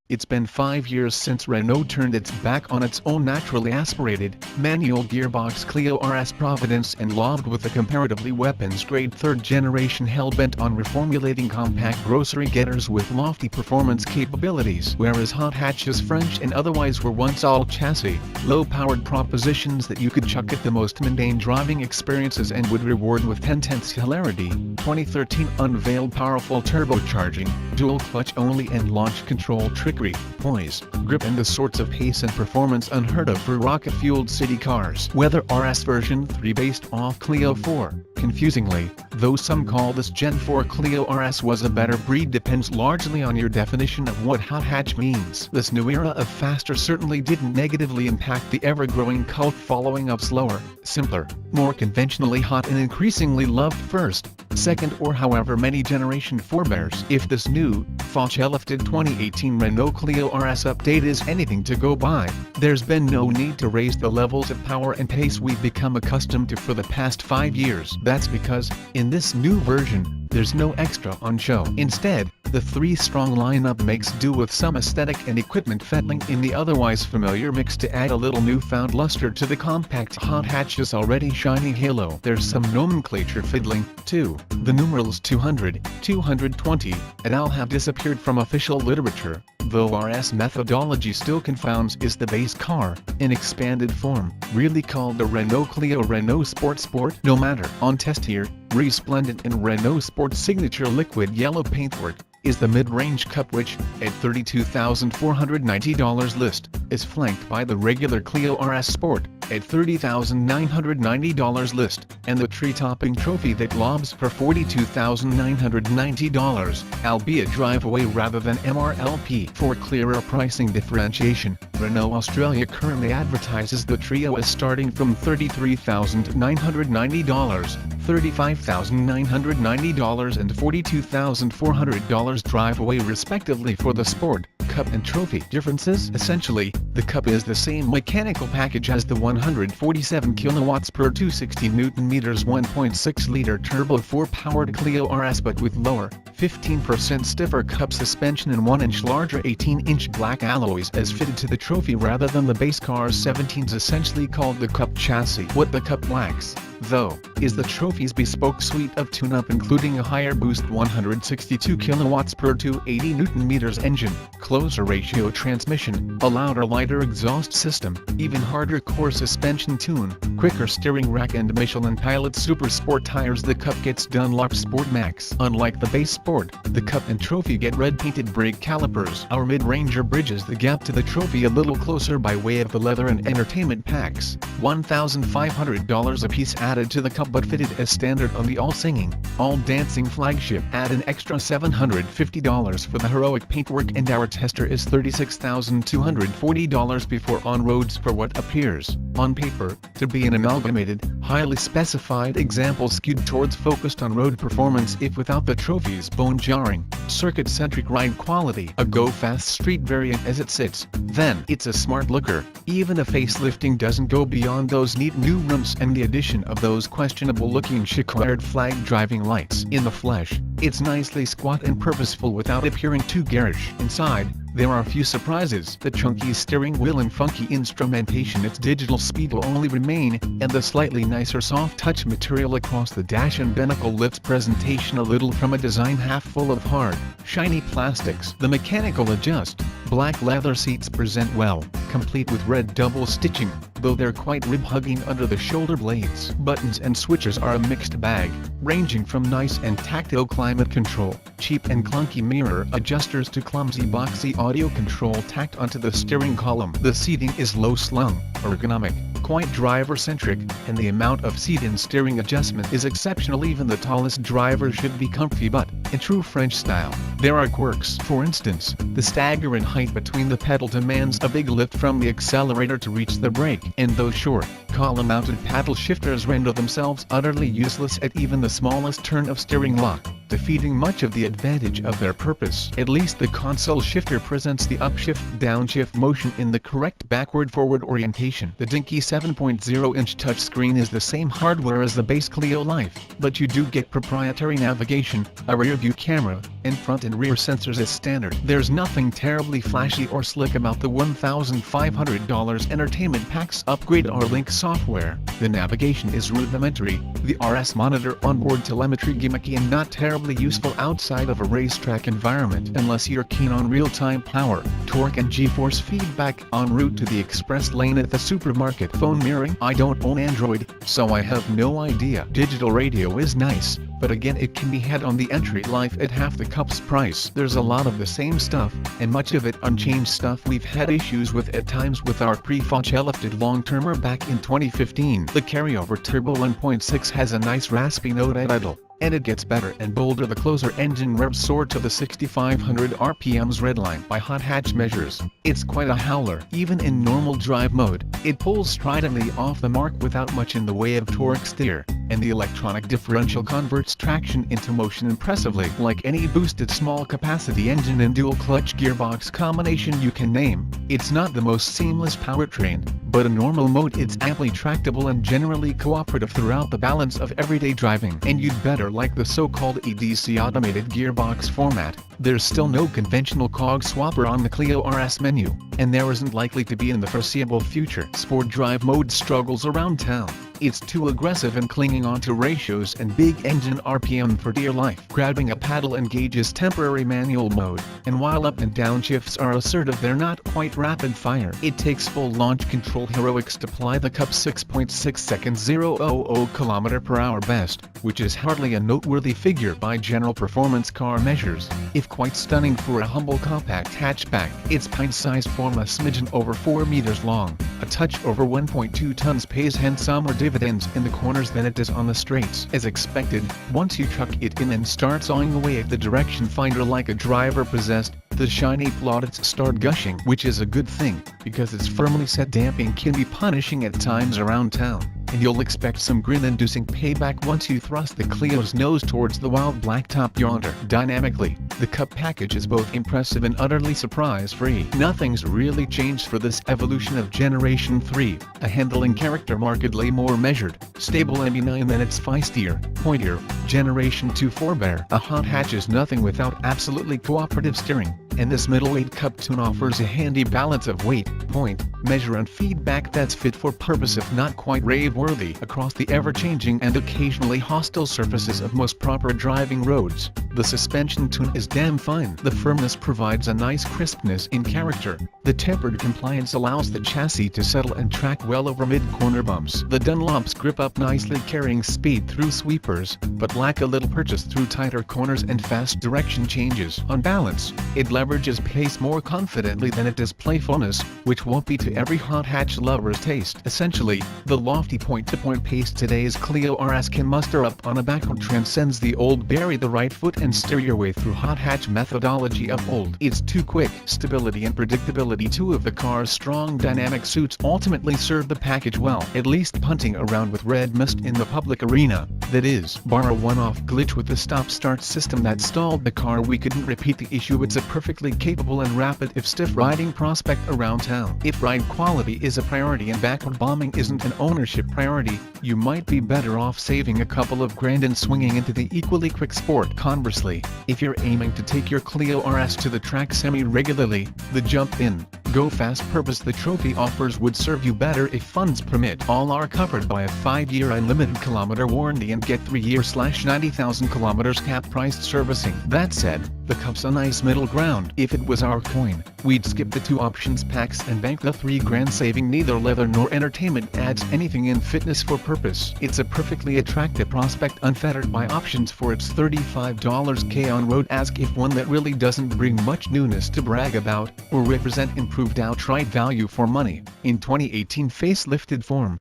It's been 5 years since Renault turned its back on its own naturally aspirated, manual gearbox Clio RS Providence and loved with a comparatively weapons-grade third-generation hell-bent on reformulating compact grocery getters with lofty performance capabilities. Whereas hot hatches French and otherwise were once all chassis, low-powered propositions that you could chuck at the most mundane driving experiences and would reward with 10/10ths hilarity, 2013 unveiled powerful turbocharging, dual-clutch only and launch control trickery, poise, grip and the sorts of pace and performance unheard of for rocket-fueled city cars. Whether RS version 3 based off Clio 4, confusingly, though some call this Gen 4 Clio RS was a better breed depends largely on your definition of what hot hatch means. This new era of faster certainly didn't negatively impact the ever-growing cult following of slower, simpler, more conventionally hot and increasingly loved first, second or however many generation forebears. If this new, fauche-lifted 2018 Renault Clio RS update is anything to go by, there's been no need to raise the levels of power and pace we've become accustomed to for the past 5 years. That's because, in this new version, there's no extra on show. Instead, the three-strong lineup makes do with some aesthetic and equipment fiddling in the otherwise familiar mix to add a little newfound luster to the compact hot hatch's already shiny halo. There's some nomenclature fiddling, too. The numerals 200, 220, et al. Have disappeared from official literature, though RS methodology still confounds. Is the base car, in expanded form, really called the Renault Clio Renault Sport? No matter. On test here, resplendent in Renault Sport's signature liquid yellow paintwork, is the mid-range Cup which, at $32,490 list, is flanked by the regular Clio RS Sport, at $30,990 list, and the tree-topping trophy that lobs for $42,990, albeit drive-away rather than MRLP. For clearer pricing differentiation, Renault Australia currently advertises the Trio as starting from $33,990, $35,990 and $42,400 drive-away respectively for the Sport, Cup and Trophy. Differences? Essentially, the Cup is the same mechanical package as the 147 kW per 260 Nm 1.6-liter turbo 4-powered Clio RS but with lower, 15% stiffer Cup suspension and 1-inch larger 18-inch black alloys as fitted to the Trophy rather than the base car's 17s, essentially called the Cup chassis. What the Cup lacks, though, is the Trophy's bespoke suite of tune-up including a higher boost 162 kW per 280 Nm engine, closer ratio transmission, a louder lighter exhaust system, even harder core suspension tune, quicker steering rack and Michelin Pilot Super Sport tires. The Cup gets Dunlop Sport Max. Unlike the base Sport, the Cup and Trophy get red-painted brake calipers. Our mid-ranger bridges the gap to the Trophy a little closer by way of the leather and entertainment packs, $1,500 a piece added to the Cup but fitted as standard on the all-singing, all-dancing flagship. Add an extra $750 for the heroic paintwork and our tester is $36,240 before on-roads for what appears, on paper, to be an amalgamated, highly specified example skewed towards focused on-road performance if without the Trophy's bone-jarring, circuit-centric ride quality. A go-fast street variant as it sits, then it's a smart looker. Even a facelifting doesn't go beyond those neat new rims and the addition of those questionable-looking checkered flag driving lights. In the flesh, it's nicely squat and purposeful without appearing too garish. Inside, there are few surprises. The chunky steering wheel and funky instrumentation, its digital speed will only remain, and the slightly nicer soft touch material across the dash and binnacle lifts presentation a little from a design half full of hard, shiny plastics. The mechanical adjust, black leather seats present well, complete with red double stitching, though they're quite rib-hugging under the shoulder blades. Buttons and switches are a mixed bag, ranging from nice and tactile climate control, cheap and clunky mirror adjusters to clumsy boxy audio control tacked onto the steering column. The seating is low-slung, ergonomic, quite driver-centric, and the amount of seat and steering adjustment is exceptional. Even the tallest driver should be comfy, but, in true French style, there are quirks. For instance, the stagger in height between the pedal demands a big lift from the accelerator to reach the brake, and those short, column-mounted paddle shifters render themselves utterly useless at even the smallest turn of steering lock, defeating much of the advantage of their purpose. At least the console shifter presents the upshift-downshift motion in the correct backward-forward orientation. The dinky 7.0-inch touchscreen is the same hardware as the base Clio Life, but you do get proprietary navigation, a rear-view camera, and front and rear sensors as standard. There's nothing terribly flashy or slick about the $1,500 entertainment pack's upgrade or link software. The navigation is rudimentary, the RS monitor onboard telemetry gimmicky and not terribly useful outside of a racetrack environment unless you're keen on real-time power, torque and G-force feedback en route to the express lane at the supermarket. Phone mirroring. I don't own Android, so I have no idea. Digital radio is nice, but again it can be had on the entry Life at half the Cup's price. There's a lot of the same stuff, and much of it unchanged stuff we've had issues with at times with our pre-Fauci lifted long-termer back in 2015. The carryover Turbo 1.6 has a nice raspy note at idle, and it gets better and bolder the closer engine revs soar to the 6,500 RPM's redline by hot hatch measures. It's quite a howler. Even in normal drive mode, it pulls stridently off the mark without much in the way of torque steer, and the electronic differential converts traction into motion impressively. Like any boosted small-capacity engine and dual-clutch gearbox combination you can name, it's not the most seamless powertrain, but in normal mode it's amply tractable and generally cooperative throughout the balance of everyday driving. And you'd better like the so-called EDC automated gearbox format. There's still no conventional cog swapper on the Clio RS menu, and there isn't likely to be in the foreseeable future. Sport drive mode struggles around town. It's too aggressive and clinging onto ratios and big engine RPM for dear life. Grabbing a paddle engages temporary manual mode, and while up and down shifts are assertive they're not quite rapid fire. It takes full launch control heroics to ply the Cup's 6.6 seconds 000 km/h best, which is hardly a noteworthy figure by general performance car measures. If quite stunning for a humble compact hatchback, its pint-sized form a smidgen over 4 meters long, a touch over 1.2 tons pays handsome dividends in the corners than it does on the straights. As expected, once you chuck it in and start sawing away at the direction finder like a driver possessed, the shiny plaudits start gushing, which is a good thing, because its firmly set damping can be punishing at times around town, and you'll expect some grin-inducing payback once you thrust the Clio's nose towards the wild blacktop yonder. Dynamically, the Cup package is both impressive and utterly surprise-free. Nothing's really changed for this evolution of Generation 3, a handling character markedly more measured, stable and benign than its feistier, pointier, Generation 2 forebear. A hot hatch is nothing without absolutely cooperative steering, and this middleweight Cup tune offers a handy balance of weight, point, measure and feedback that's fit for purpose if not quite rave-worthy across the ever-changing and occasionally hostile surfaces of most proper driving roads. The suspension tune is damn fine. The firmness provides a nice crispness in character. The tempered compliance allows the chassis to settle and track well over mid-corner bumps. The Dunlops grip up nicely carrying speed through sweepers, but lack a little purchase through tighter corners and fast direction changes. On balance, it leverages pace more confidently than it does playfulness, which won't be to every hot hatch lover's taste. Essentially, the lofty point-to-point pace today's Clio RS can muster up on a backroad transcends the old bury the right foot and steer your way through hot hatch methodology of old. It's too quick. Stability and predictability, two of the car's strong dynamic suits, ultimately serve the package well, at least punting around with red mist in the public arena. That is, bar a one-off glitch with the stop-start system that stalled the car, we couldn't repeat the issue. It's a perfectly capable and rapid if stiff riding prospect around town. If ride quality is a priority and backward bombing isn't an ownership priority, you might be better off saving a couple of grand and swinging into the equally quick sport. Conversely, if you're aiming to take your Clio RS to the track semi-regularly, the jump in, go fast purpose the trophy offers would serve you better if funds permit. All are covered by a 5-year unlimited kilometer warranty and get 3-year/90,000 kilometers cap-priced servicing. That said, the Cup's a nice middle ground. If it was our coin, we'd skip the 2 options packs and bank the 3 grand saving. Neither leather nor entertainment adds anything in fitness for purpose. It's a perfectly attractive prospect unfettered by options for its $35K on road. Ask if one that really doesn't bring much newness to brag about, or represent improved outright value for money. In 2018 facelifted form,